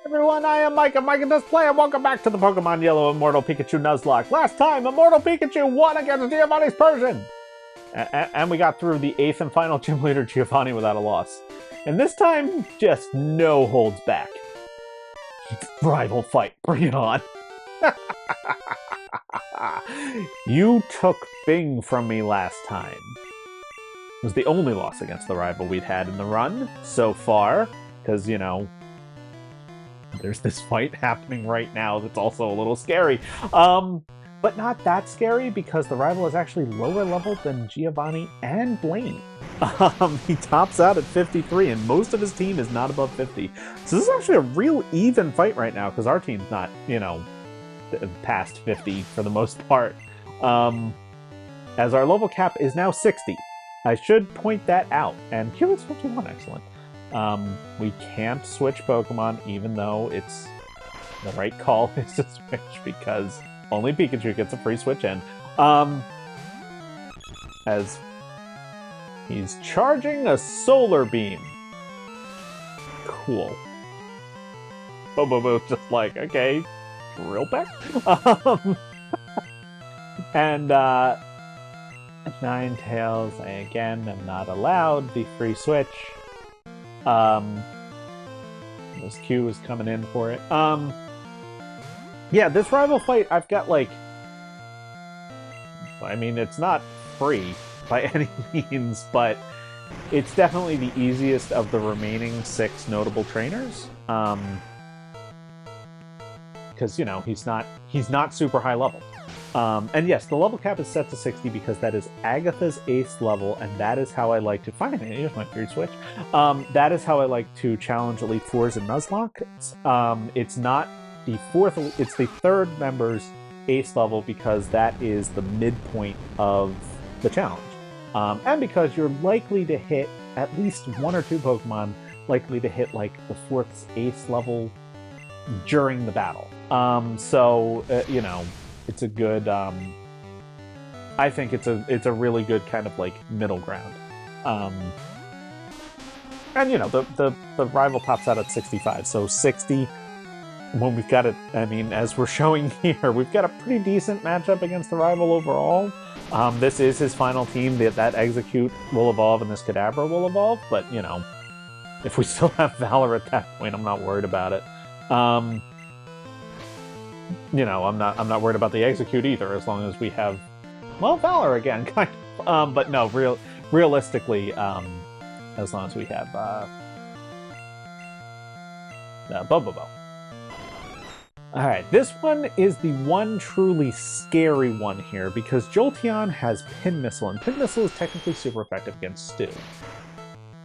Everyone, I am Mike of Mike Does Play, and welcome back to the Pokemon Yellow Immortal Pikachu Nuzlocke. Last time, Immortal Pikachu won against Giovanni's Persian! And we got through the 8th and final gym leader, Giovanni, without a loss. And this time, just no holds back. Rival fight, bring it on. You took Bing from me last time. It was the only loss against the rival we'd had in the run so far, because, you know, there's this fight happening right now that's also a little scary. But not that scary because the rival is actually lower level than Giovanni and Blaine. He tops out at 53 and most of his team is not above 50. So this is actually a real even fight right now because our team's not, you know, past 50 for the most part. As our level cap is now 60. I should point that out. And Kira's 51, excellent. We can't switch Pokemon, even though it's the right call is to switch because only Pikachu gets a free switch in. As he's charging a Solar Beam. Cool. Bobo's just like, okay, real back? And, Ninetales, I again am not allowed the free switch. This Q is coming in for it. Yeah, this rival fight, I've got like, I mean, it's not free by any means, but it's definitely the easiest of the remaining 6 notable trainers. Because, you know, he's not super high level. And yes, the level cap is set to 60 because that is Agatha's ace level, and that is how I like to find it. Here's my free switch. That is how I like to challenge Elite Fours in Nuzlocke. It's not the 4th, it's the 3rd member's ace level because that is the midpoint of the challenge. And because you're likely to hit at least 1 or 2 Pokemon likely to hit like the 4th's ace level during the battle. You know, it's a good, I think it's a really good kind of like middle ground. And you know, the rival tops out at 65, so 60, when we've got it, I mean, as we're showing here, we've got a pretty decent matchup against the rival overall. This is his final team, that Execute will evolve and this Kadabra will evolve, but you know, if we still have Valor at that point, I'm not worried about it. You know, I'm not worried about the Execute either, as long as we have, well, Valor again, kind of. But no, realistically, as long as we have Bobobo. Alright, this one is the one truly scary one here, because Jolteon has Pin Missile, and Pin Missile is technically super effective against Stu.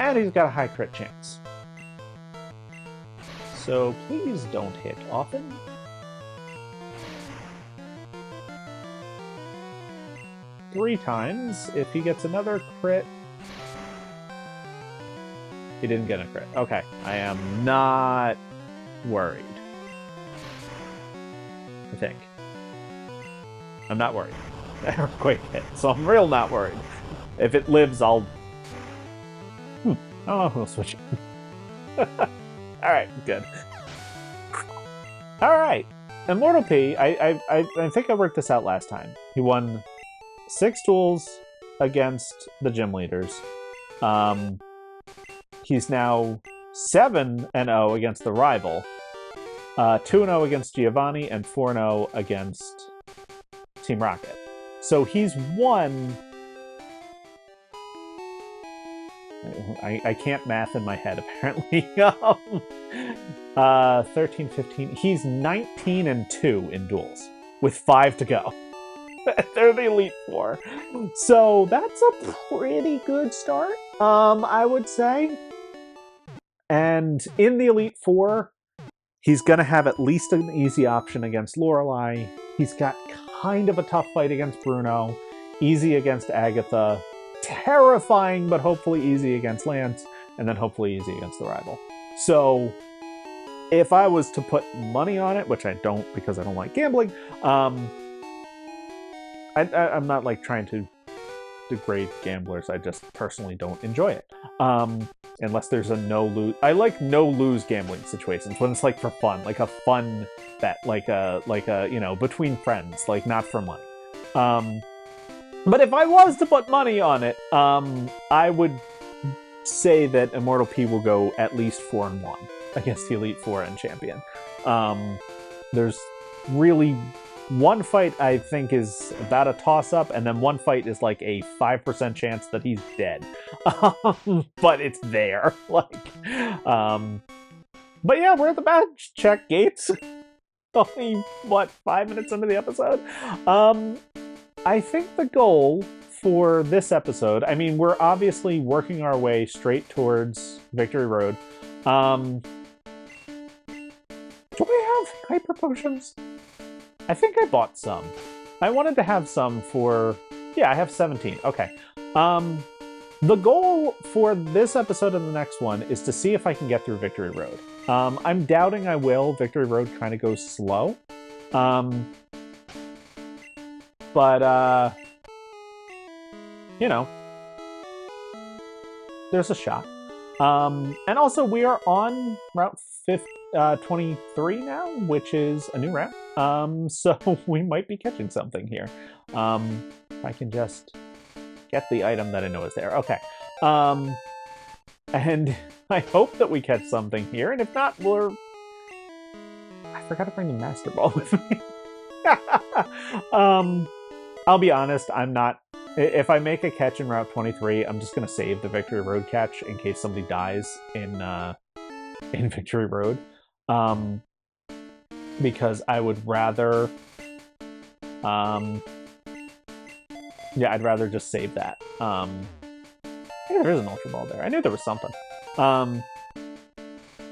And he's got a high crit chance. So please don't hit often. Three times. If he gets another crit... He didn't get a crit. Okay, I am not worried. I think. I'm not worried. Earthquake hit, so I'm real not worried. If it lives, I'll... Oh, we'll switch it. Alright, good. Alright. Immortal P, I think I worked this out last time. He won 6 duels against the gym leaders. He's now 7-0 against the rival. 2-0 against Giovanni and 4-0 against Team Rocket. So he's won... I can't math in my head, apparently. 13, 15... He's 19-2 in duels, with 5 to go. They're the Elite Four. So that's a pretty good start, I would say. And in the Elite Four, he's going to have at least an easy option against Lorelei. He's got kind of a tough fight against Bruno. Easy against Agatha. Terrifying, but hopefully easy against Lance. And then hopefully easy against the rival. So, if I was to put money on it, which I don't because I don't like gambling, I'm not like trying to degrade gamblers. I just personally don't enjoy it. unless there's a no-lose. I like no-lose gambling situations when it's like for fun, like a fun bet, like a between friends, like not for money. But if I was to put money on it, I would say that Immortal P will go at least 4-1 against the Elite Four and Champion. There's really one fight I think is about a toss-up, and then one fight is like a 5% chance that he's dead. But it's there. But yeah, we're at the badge check gates. Only, what, 5 minutes into the episode? I think the goal for this episode, I mean, we're obviously working our way straight towards Victory Road. Do I have hyper potions? I think I bought some. I wanted to have some for... Yeah, I have 17. Okay. The goal for this episode and the next one is to see if I can get through Victory Road. I'm doubting I will. Victory Road kind of goes slow. But, you know, there's a shot. And also, we are on Route 23 now, which is a new route. So we might be catching something here. If I can just get the item that I know is there. Okay. And I hope that we catch something here, and if not, I forgot to bring the Master Ball with me. I'll be honest, I'm not... If I make a catch in Route 23, I'm just going to save the Victory Road catch in case somebody dies in Victory Road. Because I would rather... yeah, I'd rather just save that. Yeah, there is an Ultra Ball there. I knew there was something.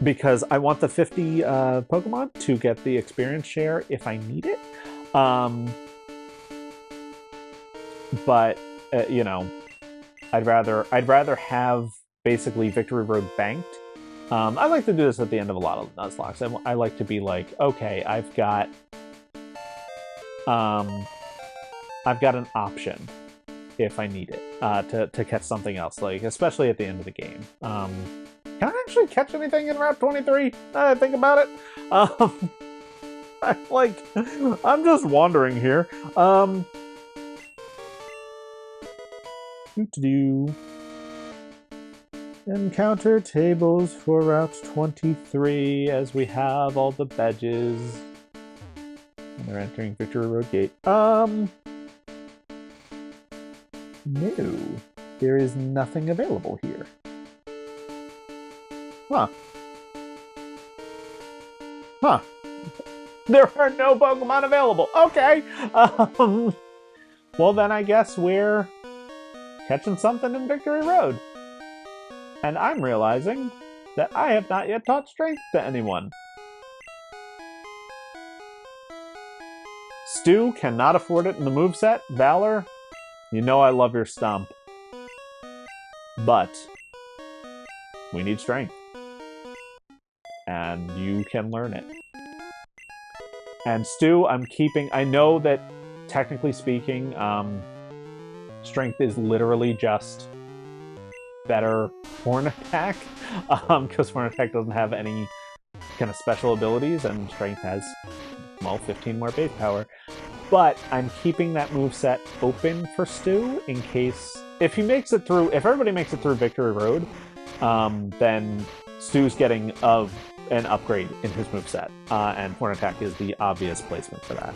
Because I want the 50 Pokemon to get the experience share if I need it. But you know, I'd rather have basically Victory Road banked. I like to do this at the end of a lot of Nuzlocks. I like to be like, okay, I've got an option if I need it to catch something else, like especially at the end of the game. Can I actually catch anything in Route 23? Now that I think about it. I'm just wandering here. Encounter tables for Route 23 as we have all the badges. And they're entering Victory Road Gate. No. There is nothing available here. Huh. There are no Pokemon available. Okay. Well, then I guess we're catching something in Victory Road. And I'm realizing that I have not yet taught Strength to anyone. Stu cannot afford it in the moveset. Valor, you know I love your stomp. But we need Strength. And you can learn it. And Stu, I'm keeping... I know that, technically speaking, Strength is literally just better Horn Attack, because Horn Attack doesn't have any kind of special abilities, and Strength has, well, 15 more base power. But I'm keeping that moveset open for Stu in case... If he makes it through... If everybody makes it through Victory Road, then Stu's getting an upgrade in his moveset, and Horn Attack is the obvious placement for that.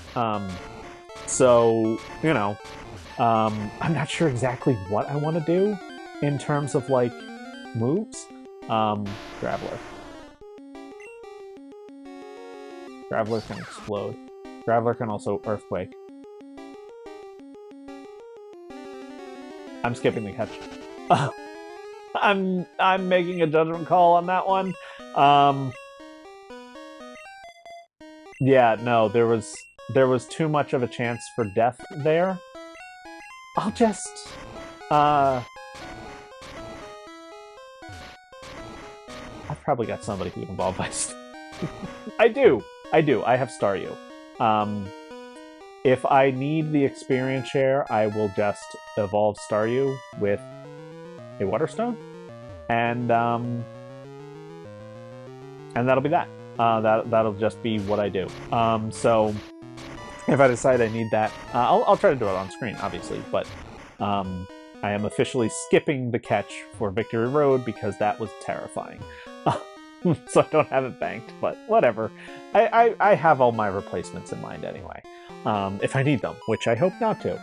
So, you know, I'm not sure exactly what I want to do in terms of, like, moves. Graveler. Graveler can explode. Graveler can also Earthquake. I'm skipping the catch. I'm making a judgment call on that one. Yeah, no, there was too much of a chance for death there. I'll just I've probably got somebody who can evolve by I do. I have Staryu. If I need the experience share, I will just evolve Staryu with a Water Stone, and that'll be that. That'll just be what I do. So if I decide I need that, I'll try to do it on screen, obviously, but I am officially skipping the catch for Victory Road because that was terrifying. So I don't have it banked, but whatever. I have all my replacements in mind anyway, if I need them, which I hope not to.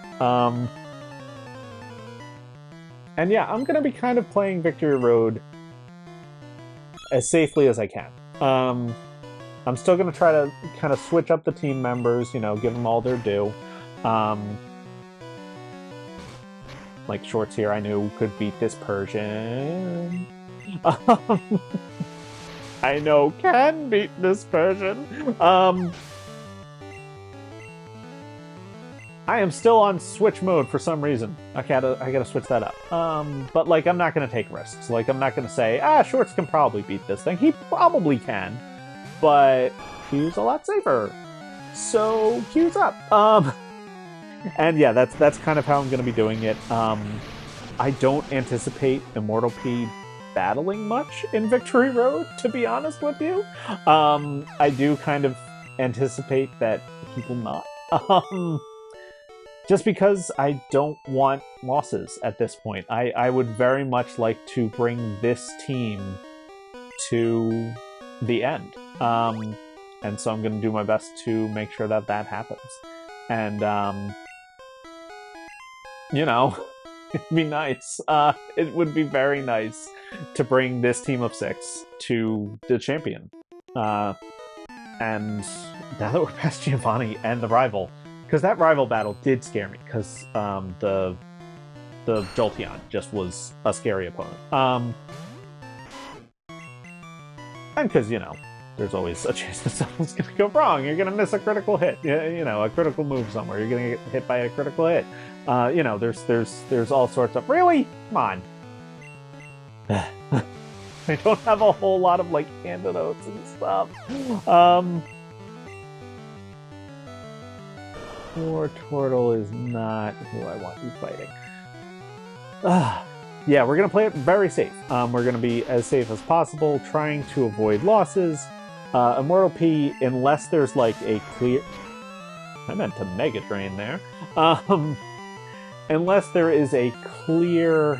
And yeah, I'm going to be kind of playing Victory Road as safely as I can. I'm still going to try to kind of switch up the team members, you know, give them all their due. Like Shorts here, I knew could beat this Persian. I know can beat this Persian. I am still on switch mode for some reason. I gotta switch that up. But like, I'm not gonna take risks. Like, I'm not gonna say, Shorts can probably beat this thing. He probably can, but Q's a lot safer. So Q's up. And yeah, that's kind of how I'm gonna be doing it. I don't anticipate Immortal P battling much in Victory Road, to be honest with you. I do kind of anticipate that he will not. Just because I don't want losses at this point. I would very much like to bring this team to the end. And so I'm going to do my best to make sure that that happens. And, you know, it'd be nice. It would be very nice to bring this team of 6 to the champion. And now that we're past Giovanni and the rival, because that rival battle did scare me, because the Jolteon just was a scary opponent. And because, you know, there's always a chance that something's going to go wrong. You're going to miss a critical hit, you know, a critical move somewhere. You're going to get hit by a critical hit. You know, there's all sorts of... Really? Come on. I don't have a whole lot of, like, antidotes and stuff. Poor Turtle is not who I want to be fighting. Yeah, we're going to play it very safe. We're going to be as safe as possible, trying to avoid losses. Immortal P, unless there's, like, a clear... I meant to Mega Drain there. Unless there is a clear,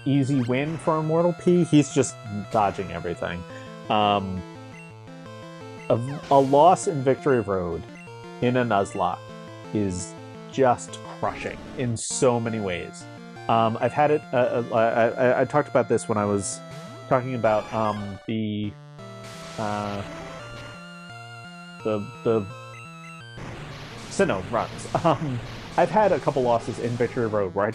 easy win for Immortal P, he's just dodging everything. A loss in Victory Road in a Nuzlocke is just crushing in so many ways. I've had it... I talked about this when I was talking about the Sinnoh runs. I've had a couple losses in Victory Road where I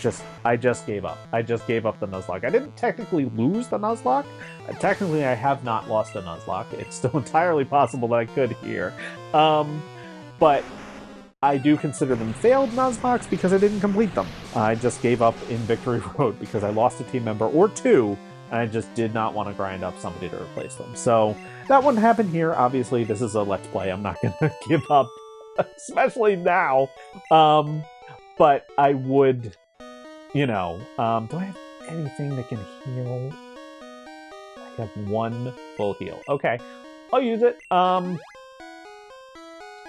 just gave up. I just gave up the Nuzlocke. I didn't technically lose the Nuzlocke. Technically, I have not lost the Nuzlocke. It's still entirely possible that I could here. But I do consider them failed Nuzlockes because I didn't complete them. I just gave up in Victory Road because I lost a team member or two, and I just did not want to grind up somebody to replace them. So that wouldn't happen here. Obviously, this is a Let's Play. I'm not going to give up, especially now. But I would, you know, do I have anything that can heal? I have one full heal. Okay, I'll use it.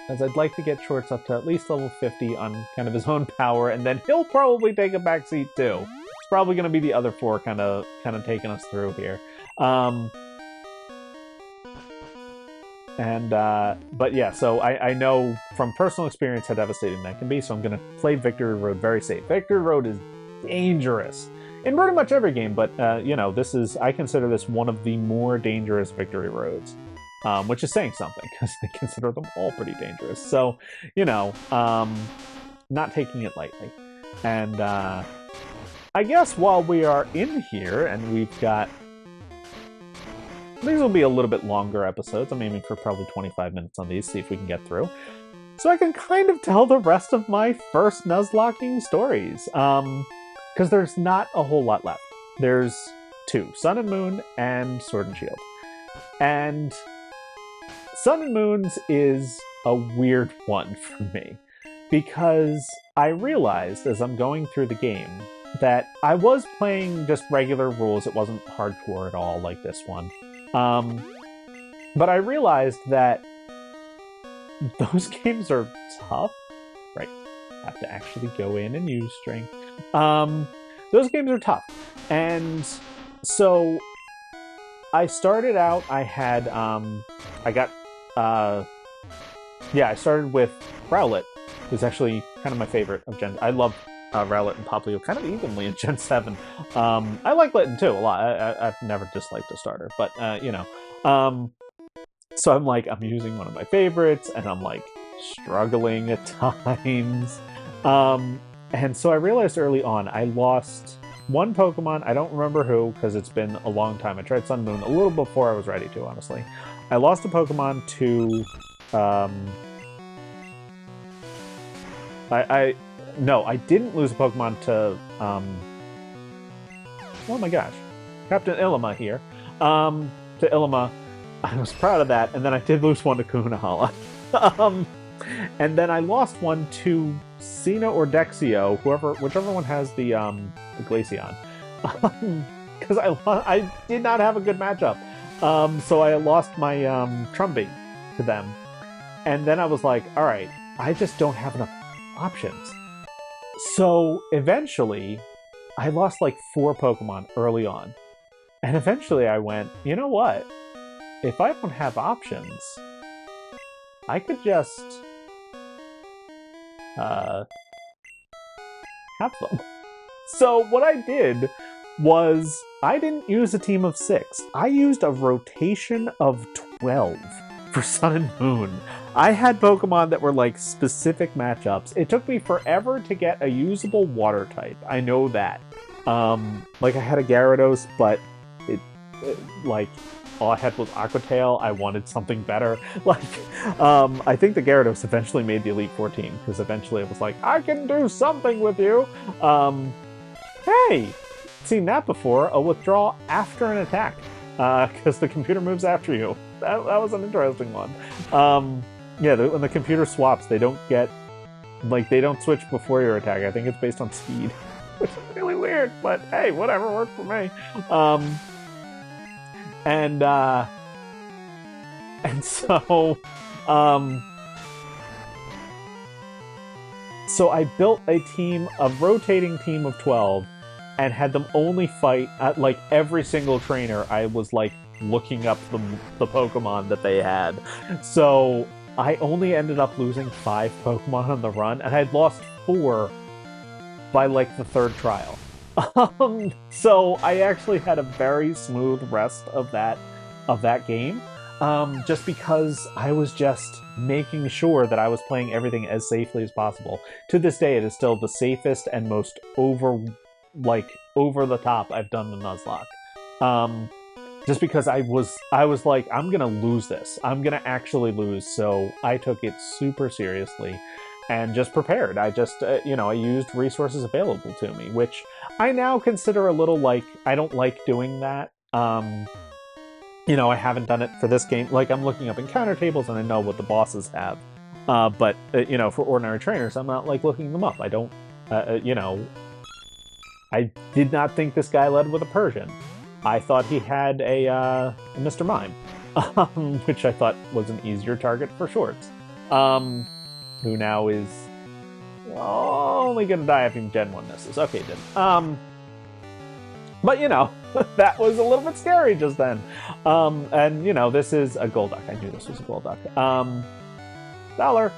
As I'd like to get Shorts up to at least level 50 on kind of his own power, and then he'll probably take a backseat too. It's probably going to be the other 4 kind of taking us through here. But yeah, so I know from personal experience how devastating that can be, so I'm going to play Victory Road very safe. Victory Road is dangerous in pretty much every game, but, you know, I consider this one of the more dangerous Victory Roads, which is saying something, because I consider them all pretty dangerous. So, you know, not taking it lightly. And I guess while we are in here, and we've got... These will be a little bit longer episodes. I'm aiming for probably 25 minutes on these, see if we can get through. So I can kind of tell the rest of my first Nuzlocking stories. Because there's not a whole lot left. There's 2, Sun and Moon and Sword and Shield. And Sun and Moon's is a weird one for me. Because I realized as I'm going through the game that I was playing just regular rules. It wasn't hardcore at all like this one. But I realized that those games are tough. Right. Have to actually go in and use strength. Those games are tough. And so I started out, I started with Rowlet, who's actually kind of my favorite of Gen. I love Rowlet and Popplio kind of evenly in Gen 7. I like Litten too a lot. I've never disliked a starter, but so I'm using one of my favorites, and I'm like struggling at times. And so I realized early on I lost one Pokemon. I don't remember who, because it's been a long time. I tried Sun Moon a little before I was ready to, honestly. I lost a Pokemon to No, I didn't lose a Pokemon to oh my gosh, Captain Ilima here. To Ilima. I was proud of that, and then I did lose one to Kunahala. And then I lost one to Cena or Dexio, whichever one has the Glaceon. Because I did not have a good matchup. So I lost my Trumby to them. And then I was like, alright, I just don't have enough options. So eventually, I lost like 4 Pokemon early on. And eventually I went, you know what? If I don't have options, I could just have them. So what I did was I didn't use a team of 6. I used a rotation of 12 for Sun and Moon. I had Pokemon that were like specific matchups. It took me forever to get a usable water type. I know that. Like I had a Gyarados, but it like all I had was Aqua Tail. I wanted something better. Like, I think the Gyarados eventually made the Elite 14, because eventually it was like, I can do something with you. Hey, seen that before. A withdrawal after an attack, because the computer moves after you. That was an interesting one. Yeah, when the computer swaps, they don't switch before your attack. I think it's based on speed, which is really weird, but hey, whatever, worked for me. And so I built a rotating team of 12, and had them only fight at like every single trainer. I was like looking up the Pokemon that they had. So I only ended up losing 5 Pokemon on the run, and I'd lost 4 by like the 3rd trial. So I actually had a very smooth rest of that game, just because I was just making sure that I was playing everything as safely as possible. To this day, it is still the safest and most over the top I've done the Nuzlocke. Just because I was like, I'm gonna lose this. I'm gonna actually lose. So I took it super seriously and just prepared. I just, I used resources available to me, which I now consider a little like, I don't like doing that. I haven't done it for this game. Like, I'm looking up encounter tables and I know what the bosses have. But for ordinary trainers, I'm not like looking them up. I don't, I did not think this guy led with a Persian. I thought he had a Mr. Mime, which I thought was an easier target for Shorts. Who now is only gonna die if he Gen 1 misses. Okay, didn't. But that was a little bit scary just then. And this is a Golduck. I knew this was a Golduck. Dollar.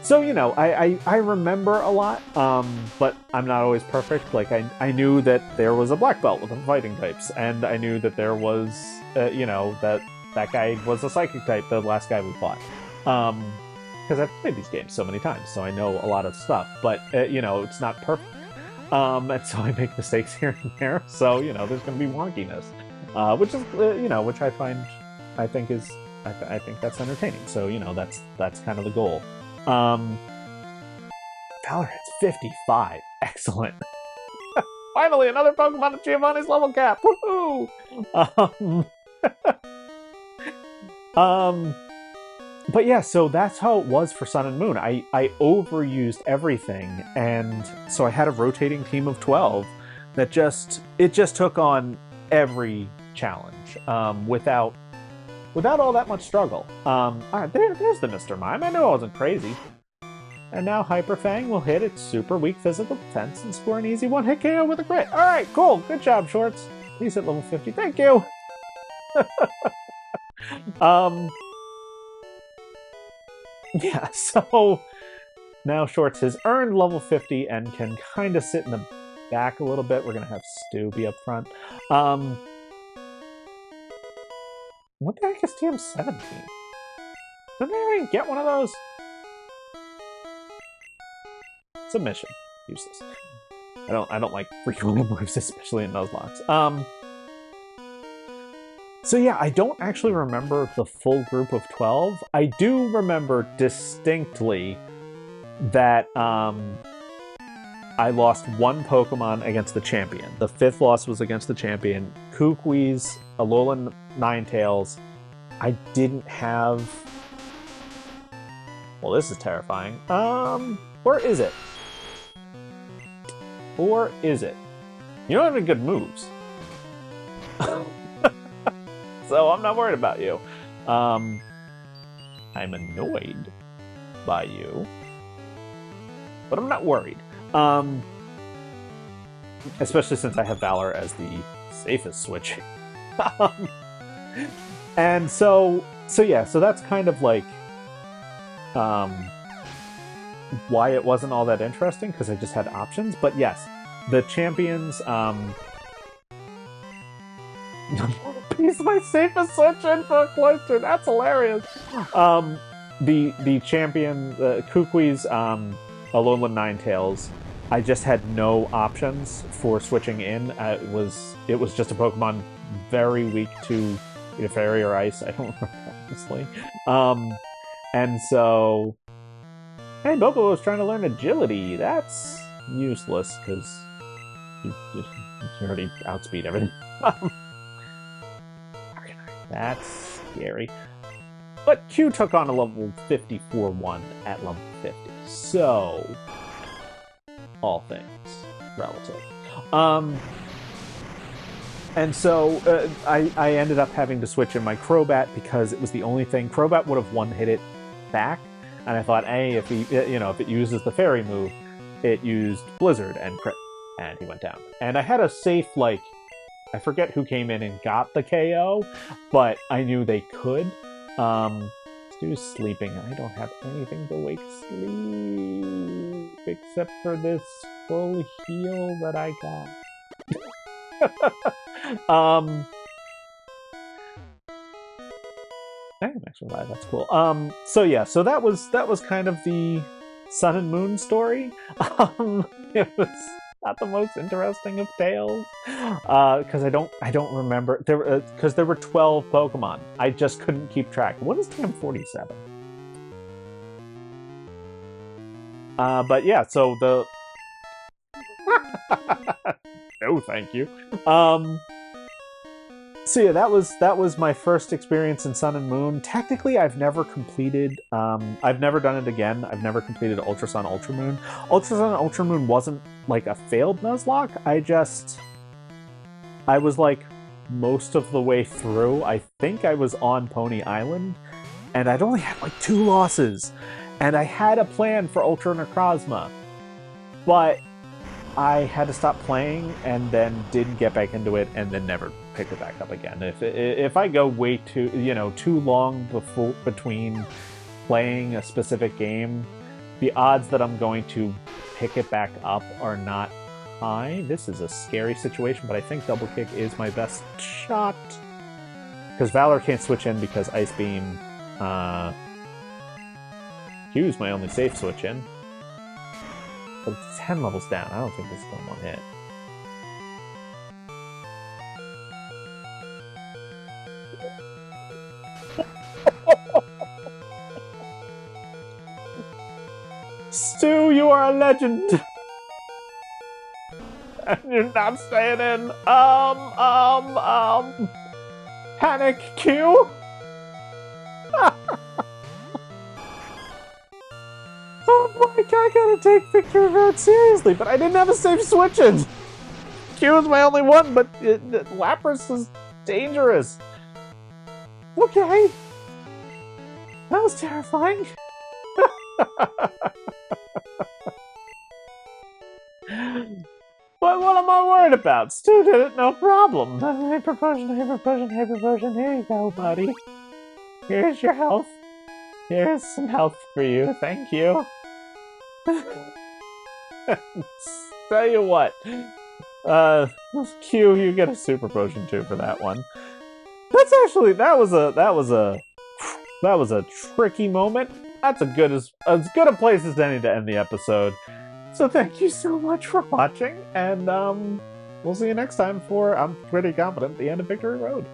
So, I remember a lot, but I'm not always perfect. Like, I knew that there was a black belt with the fighting types, and I knew that there was, that guy was a psychic type, the last guy we fought. Because I've played these games so many times, so I know a lot of stuff, but, it's not perfect. And so I make mistakes here and there, so, there's going to be wonkiness, which is, which I think that's entertaining. So, that's kind of the goal. Valor hits 55. Excellent. Finally, another Pokemon at Giovanni's level cap. Woohoo! but yeah, so that's how it was for Sun and Moon. I overused everything, and so I had a rotating team of 12 that just took on every challenge without all that much struggle. There's the Mr. Mime. I knew I wasn't crazy. And now Hyper Fang will hit its super weak physical defense and score an easy one-hit KO with a crit. All right, cool. Good job, Shorts. He's at level 50. Thank you. Yeah, so now Shorts has earned level 50 and can kind of sit in the back a little bit. We're going to have Stu be up front. What the heck is TM17? Didn't I already get one of those? Submission. Useless. I don't like frequent moves, especially in Nuzlocke. So yeah, I don't actually remember the full group of 12. I do remember distinctly that I lost one Pokemon against the champion. The 5th loss was against the champion. Kukwi's, Alolan Ninetales. I didn't have... Well, this is terrifying. Where is it? Or is it? You don't have any good moves. So I'm not worried about you. I'm annoyed by you. But I'm not worried. Especially since I have Valor as the safest switch. And so yeah, so that's kind of like why it wasn't all that interesting, because I just had options. But yes, the champions he's my safest switch in for a cluster. That's hilarious. The champion, Kukwi's Alolan Ninetales, I just had no options for switching in. It was just a Pokemon very weak to either Fairy or Ice. I don't remember, honestly. And so, hey, Bobo was trying to learn Agility. That's useless because you already outspeed everything. That's scary. But Q took on a level 54-1 at level 50. So, all things relative. And so I ended up having to switch in my Crobat because it was the only thing. Crobat would have one-hit it back, and I thought, hey, if it uses the Fairy move, it used Blizzard and crit, and he went down. And I had a safe, like, I forget who came in and got the KO, but I knew they could. Stu's sleeping. I don't have anything to wake sleep except for this full heal that I got. I'm actually alive. That's cool. So yeah, so that was kind of the Sun and Moon story. It was not the most interesting of tales, because I don't remember there because there were 12 Pokemon. I just couldn't keep track. What is TM47? But yeah, so the no, thank you. So yeah, that was my first experience in Sun and Moon. Technically, I've never completed. I've never done it again. I've never completed Ultra Sun, Ultra Moon. Ultra Sun, Ultra Moon wasn't like a failed Nuzlocke. I was like most of the way through. I think I was on Pony Island, and I'd only had like 2 losses, and I had a plan for Ultra Necrozma, but I had to stop playing and then didn't get back into it and then never picked it back up again. If I go way too long between playing a specific game, the odds that I'm going to pick it back up are not high. This is a scary situation, but I think Double Kick is my best shot. Because Valor can't switch in because Ice Beam. Q's my only safe switch in. But it's 10 levels down. I don't think this is going to one hit. Stu, you are a legend! And you're not staying in. Panic Q? I gotta take Victory Road seriously, but I didn't have a safe switch-in. Q is my only one, but Lapras is dangerous. Okay. That was terrifying. But what am I worried about? Stu did it, no problem. Hyper potion, here you go, buddy. Here's your health. Here's some health for you, thank you. Tell you what, Q, you get a super potion too for that one. That's actually, that was a tricky moment. That's as good a place as any to end the episode. So thank you so much for watching, and we'll see you next time for, I'm pretty confident, the end of Victory Road.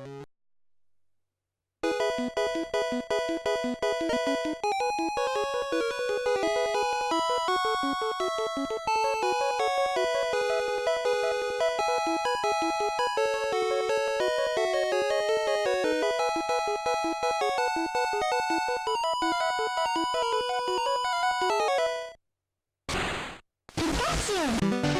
Pikachu!